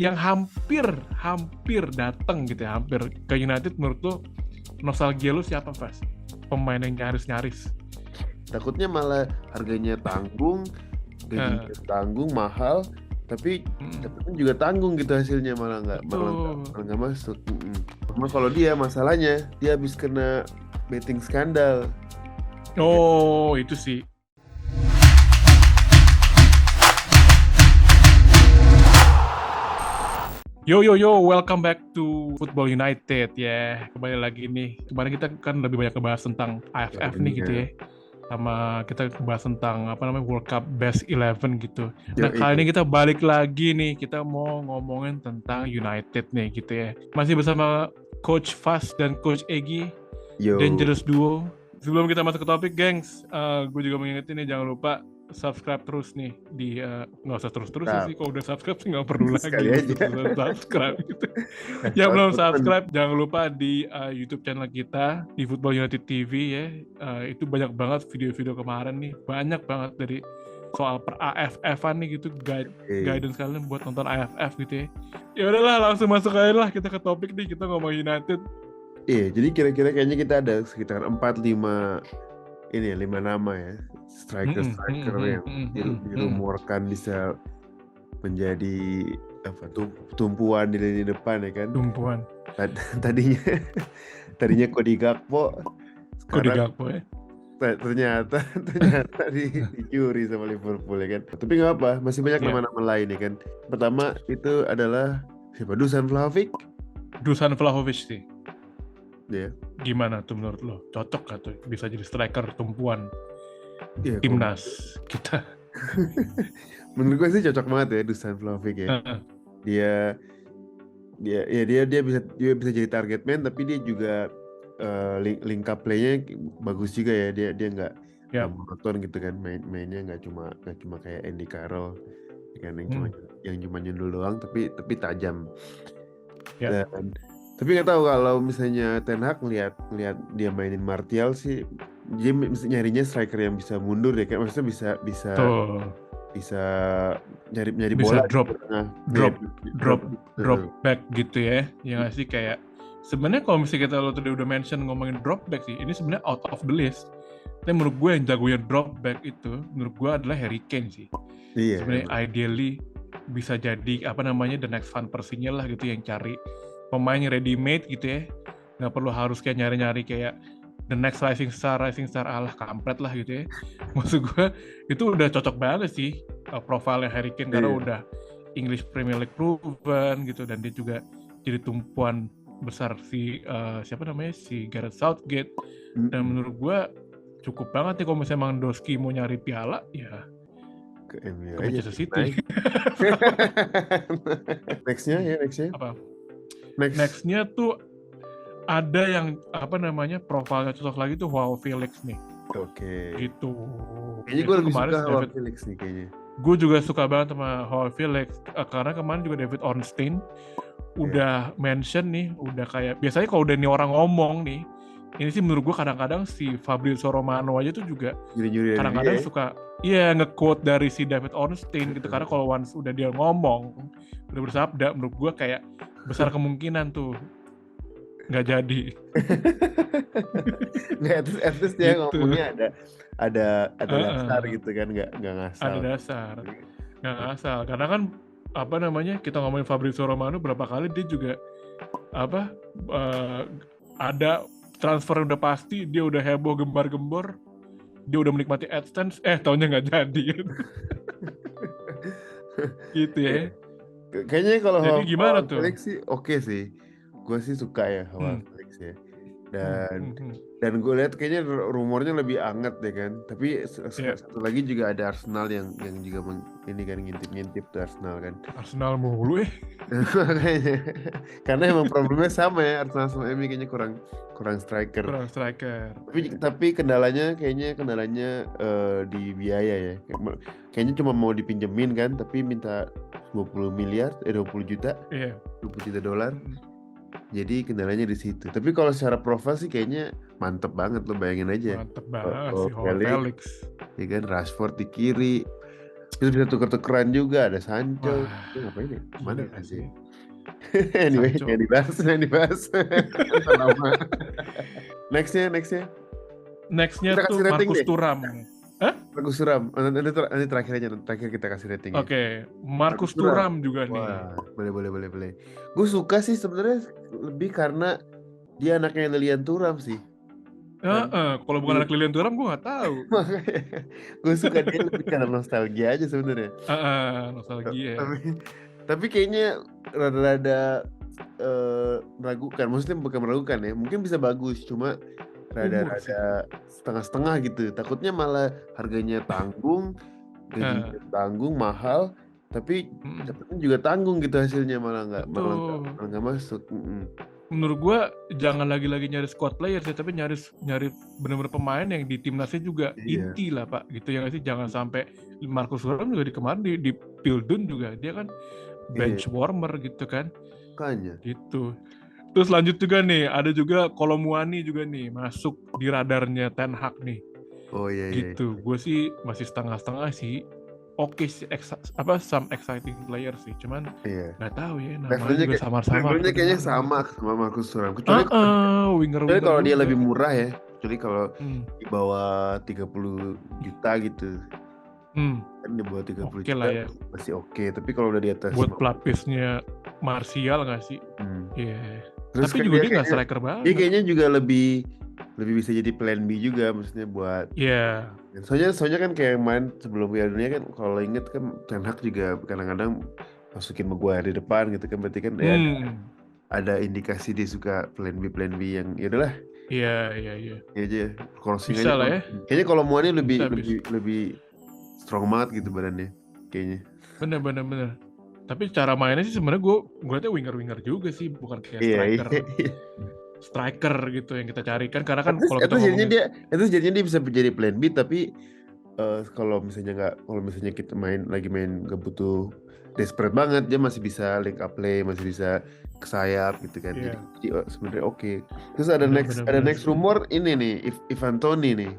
yang hampir datang gitu ya, hampir ke United. Menurut lo nostalgia lu siapa, Fas? Pemain yang nyaris-nyaris. Takutnya malah harganya tanggung, gajinya tanggung, mahal, tapi kan juga tanggung gitu hasilnya malah nggak masuk. Cuma kalau dia masalahnya dia habis kena betting skandal. Oh, itu sih. Yo, welcome back to Football United ya. Kembali lagi nih. Kemarin kita kan lebih banyak ngebahas tentang AFF nih gitu ya. Sama kita ngebahas tentang World Cup Best 11 gitu. Nah, kali ini kita balik lagi nih. Kita mau ngomongin tentang United nih gitu ya. Masih bersama Coach Fas dan Coach Egi. Dangerous Duo. Sebelum kita masuk ke topik, gengs, gue juga mengingetin nih, jangan lupa subscribe terus nih di nggak usah terus sih, kalau udah subscribe sih nggak perlu lagi subscribe gitu. Yang belum subscribe jangan lupa di YouTube channel kita di Football United TV ya. Itu banyak banget video-video kemarin nih, banyak banget dari soal per AFF-an nih gitu, guidance kalian buat nonton AFF gitu ya. Ya udahlah, langsung masuk aja lah kita ke topik nih, kita ngomong United. Iya, jadi kira-kira kayaknya kita ada sekitar 4-5 nama ya, striker yang dirumorkan bisa menjadi tumpuan di lini depan ya kan. Tumpuan. Tadinya Cody Gakpo, sekarang ya. Ternyata dicuri sama Liverpool ya kan. Tapi nggak apa, masih banyak nama-nama lain ya kan. Pertama itu adalah siapa? Dusan Vlahovic sih. Ya. Gimana tuh menurut lo? Cocok gak tuh bisa jadi striker tumpuan timnas kita? Menurut gue sih cocok banget ya Dusan Vlahovic ya. Dia bisa jadi target man, tapi dia juga link up play-nya bagus juga ya. Dia nggak monoton gitu kan, mainnya nggak cuma kayak Andy Carroll kan, yang cuma nyundul doang, tapi tajam. Dan tapi nggak tahu kalau misalnya Ten Hag ngelihat dia mainin Martial sih, dia nyarinya striker yang bisa mundur ya kan, maksudnya bisa nyari bisa bola, drop back gitu ya. Yang sih kayak sebenarnya kalau misalnya kita lo tadi udah mention ngomongin drop back sih, ini sebenarnya out of the list. Tapi menurut gue yang jagonya drop back itu menurut gue adalah Harry Kane sih. Sebenarnya ideally bisa jadi the next Van Persie-nya lah gitu, yang cari pemain ready made gitu ya, nggak perlu harus kayak nyari kayak the next rising star alah kampret lah gitu ya. Maksud gue itu udah cocok banget sih profilnya Harry Kane, karena udah English Premier League proven gitu, dan dia juga jadi tumpuan besar si Gareth Southgate. Dan menurut gue cukup banget nih kalau misalnya Lewandowski mau nyari piala ya ke Manchester City. Nextnya apa? Nextnya tuh ada yang profilnya cocok lagi tuh Joao Felix nih. Oke. Gitu. Kayaknya gue lebih suka Joao Felix nih kayaknya. Gue juga suka banget sama Joao Felix karena kemarin juga David Ornstein udah mention nih, udah kayak biasanya kalau udah nih orang ngomong nih, ini sih menurut gue kadang-kadang si Fabrizio Romano aja tuh juga kadang-kadang suka nge-quote dari si David Ornstein gitu, karena kalau once udah dia ngomong udah bersabda, menurut gue kayak besar kemungkinan tuh nggak jadi. At least dia ngomongnya ada dasar gitu kan, nggak ngasal. Ada dasar, nggak ngasal. Karena kan kita ngomongin Fabrizio Romano berapa kali dia juga ada transfer udah pasti, dia udah heboh gembar-gembor, dia udah menikmati AdSense, taunya nggak jadi. Gitu ya. Kayaknya kalau gimana tuh? Felix sih oke sih, gue sih suka ya Felix ya. Dan gue lihat kayaknya rumornya lebih hangat ya kan. Tapi satu lagi juga ada Arsenal yang juga ini kan ngintip tuh Arsenal kan. Arsenal mulu karena emang problemnya sama ya, Arsenal sama MU kayaknya kurang striker. Tapi kendalanya di biaya ya. Kayaknya cuma mau dipinjemin kan, tapi minta 20 juta. Iya. 20 juta dolar. Jadi kendalanya di situ. Tapi kalau secara profil sih kayaknya mantep banget, lo bayangin aja. Mantep banget si Felix. Ya kan, Rashford di kiri, Terus bisa tuker-tukeran juga, ada Sancho. Wah, Dia ngapain ya? Mana gila sih? sih. Anyway, Sancho. yang dibahas, yang dibahas. Udah lama. Nextnya. Nextnya Kita tuh kasih rating Marcus deh. Thuram. Hah? Marcus Thuram. Nanti terakhir aja, terakhir kita kasih rating ya. Oke, Marcus Marcus Thuram. Thuram juga nih. Wah, boleh. Gue suka sih sebenarnya lebih karena dia anaknya Lilian Thuram sih. Dan Kalau bukan anak Lilian Thuram gue nggak tahu. makanya gue suka dia lebih karena nostalgia aja sebenarnya. Nostalgia. Tapi kayaknya rada-rada meragukan. Maksudnya bukan meragukan ya. Mungkin bisa bagus, cuma Umur sih. rada-rada setengah-setengah gitu. Takutnya malah harganya tanggung, gajinya Nah, tanggung, mahal, tapi mm, dapetnya juga tanggung gitu hasilnya betul. malah nggak masuk. Menurut gue jangan lagi-lagi nyari squad player sih, tapi nyari bener-bener pemain yang di timnasnya juga Iya, inti lah Pak. Gitu ya nggak sih. Jangan sampai Marcus Thuram juga di kemarin di Pildun juga dia kan iya, bench warmer gitu kan. makanya. Gitu. Terus lanjut juga nih, ada juga Kolomuani juga nih masuk di radarnya Ten Hag nih. Oh iya. Gitu. Gue sih masih setengah-setengah sih. Oke sih, some exciting player sih. Cuman Iya. nggak tahu ya, namanya Levelnya juga kayak samar-samar levelnya tuh kayaknya gimana sama gitu. sama Marcus Thuram. Kecuali Winger-winger kalau dia juga. lebih murah ya. Kecuali kalau Hmm, di bawah 30 juta gitu. hmm, Kan di bawah 30 oke juta lah ya. masih oke. Tapi kalau udah di atas Buat 50, pelapisnya Martial nggak sih? hmm. Iya. Terus Tapi kan juga dia nggak striker dia banget. kayaknya juga lebih lebih bisa jadi plan B juga, maksudnya buat Iya. soalnya kan kayak main sebelum Piala Dunia kan, kalau inget kan Ten Hag juga kadang-kadang masukin Maguire di depan gitu kan, berarti kan ya Hmm. ada indikasi dia suka plan B yang ya udahlah Iya. ya aja crossing Bisa aja. lah ya. Kayaknya kalau Muani lebih Bisa. lebih lebih strong banget gitu badannya kayaknya. Bener. Tapi cara mainnya sih sebenarnya gue liatnya winger-winger juga sih, bukan kayak Iya. striker gitu yang kita carikan. Karena kan kalau kita Itu jadinya ngomongin, dia bisa jadi plan B, tapi kalau misalnya kita lagi main gak butuh desperate banget, dia masih bisa link up play, masih bisa ke sayap gitu kan. Jadi, ya sebenarnya oke. Terus ada bener. next rumor ini nih, Ivan Toney nih.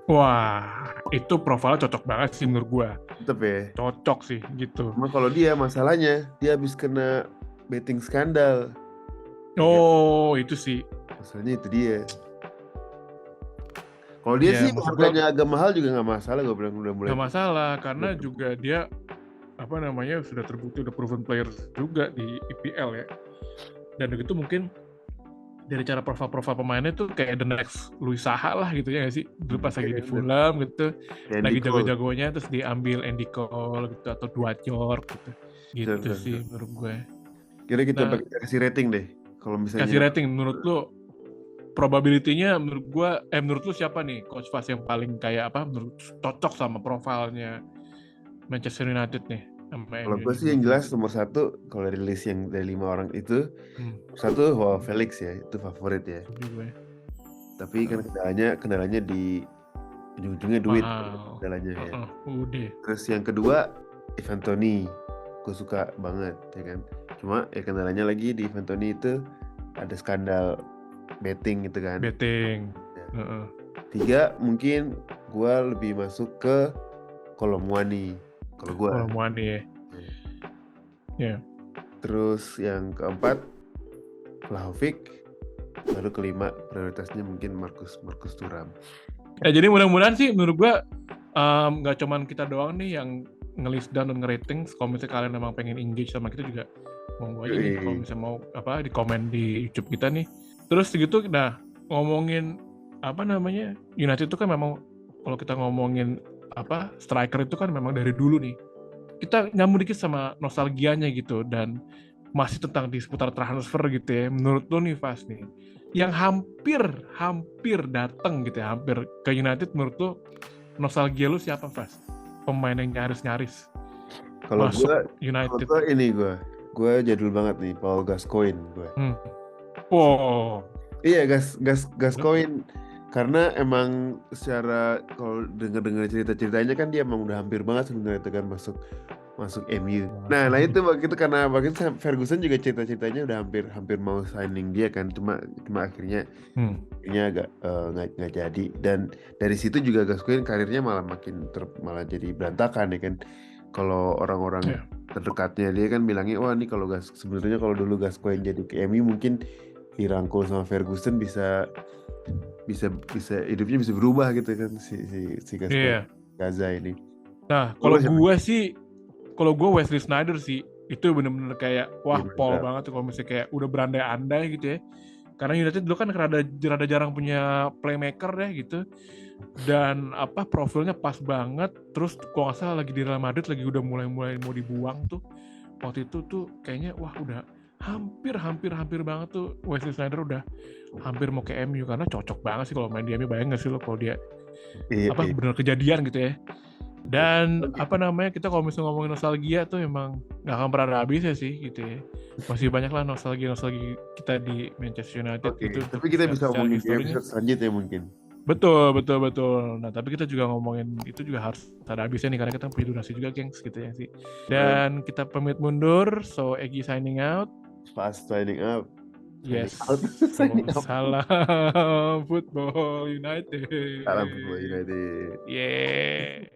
Wah, itu profilnya cocok banget sih menurut gue. Tetep ya. Cocok sih gitu. Cuma kalau dia masalahnya dia habis kena betting skandal. Ya kan? Oh, itu sih. Masalahnya itu dia. Kalau dia Ya sih maksud gue harganya agak mahal juga nggak masalah, gue bilang udah mulai. nggak masalah karena juga dia sudah terbukti, udah proven player juga di IPL ya. Dan begitu mungkin dari cara profil pemainnya tuh kayak the next Luis Saha lah gitu ya nggak sih? Dulu pas lagi di Fulham gitu, lagi jago-jagonya terus diambil Andy Cole gitu atau Dwight York gitu. Gitu sih menurut gue. Kira kita Nah, kasih rating deh. Kalau misalnya kasih rating menurut lu probability-nya menurut lu siapa nih Coach Faz yang paling kayak menurut cocok sama profilnya Manchester United nih sama kalau MU gue nih sih yang menurut lu? jelas nomor satu, kalau dari list yang dari 5 orang itu, satu Felix ya, itu favorit ya. Gue. Tapi kan kendalanya di ujung-ujungnya duit, Mahal. kendalanya ya. Udah. Terus yang kedua Ivan Toney, gue suka banget ya kan. Cuma ya kendalanya lagi di Ivan Toney itu ada skandal betting gitu kan. Betting. Ya. Tiga mungkin gue lebih masuk ke Kolomuani. Kalau gue. Kolomuani ya. Ya. Terus yang keempat Vlahovic, baru kelima prioritasnya mungkin Marcus Thuram. Ya jadi mudah-mudahan sih menurut gua nggak cuman kita doang nih yang nge-list down dan nge-rating. Kalau misalnya kalian memang pengen engage sama kita juga monggo aja nih kalau misalnya mau di komen di YouTube kita nih. Terus segitu nah ngomongin United itu kan memang kalau kita ngomongin striker itu kan memang dari dulu nih. Kita nyambung dikit sama nostalgianya gitu dan masih tentang di seputar transfer gitu ya. Menurut lo nih Fas nih, yang hampir datang gitu ya, hampir ke United, menurut lo nostalgia lo siapa Fas? Pemain yang nyaris kalau masuk gue, United. Gue jadul banget nih, Paul Gascoigne gue. Oh. Iya, Gascoigne. Karena emang secara kalau dengar cerita-ceritanya kan dia emang udah hampir banget sebenarnya itu kan masuk masuk MU. Nah itu waktu itu karena waktu itu Ferguson juga cerita-ceritanya udah hampir hampir mau signing dia kan, cuma cuma akhirnya agak nggak jadi. Dan dari situ juga Gascoigne karirnya malah malah jadi berantakan ya kan. Kalau orang-orang Ya. terdekatnya dia kan bilangnya, wah nih kalau sebenarnya kalau dulu Gascoigne jadi ke MU mungkin dirangkul sama Ferguson bisa bisa bisa hidupnya bisa berubah gitu kan si Gascoigne Iya. Gaza ini. Nah, Kalau siapa? kalau gue Wesley Sneijder sih, itu bener-bener kayak Iya, wah pol mantap. banget tuh kalau misalnya kayak udah berandai-andai gitu ya. Karena United dulu kan rada jarang punya playmaker ya gitu. Dan profilnya pas banget. Terus kalau nggak salah lagi di Real Madrid lagi udah mulai mau dibuang tuh. Waktu itu tuh kayaknya wah udah hampir banget tuh Wesley Sneijder udah hampir mau ke MU karena cocok banget sih kalau main di MU. Bayang nggak sih lo kalau dia Iya, iya. bener kejadian gitu ya. Dan Oke. kita kalau misalnya ngomongin nostalgia tuh emang nggak akan pernah ada habisnya sih gitu ya. Masih banyak lah nostalgia kita di Manchester United Oke, itu untuk tapi kita bisa secara ngomongin di historinya. episode selanjutnya mungkin. Betul. Nah, tapi kita juga ngomongin itu juga harus ada habisnya nih karena kita punya durasi juga, gengs, gitu ya sih. Alright, Dan kita pamit mundur. So, Egi signing out. fast signing up. Yes. Signing out. So, Signing up. salam Football United. Salam Football United. Yeah.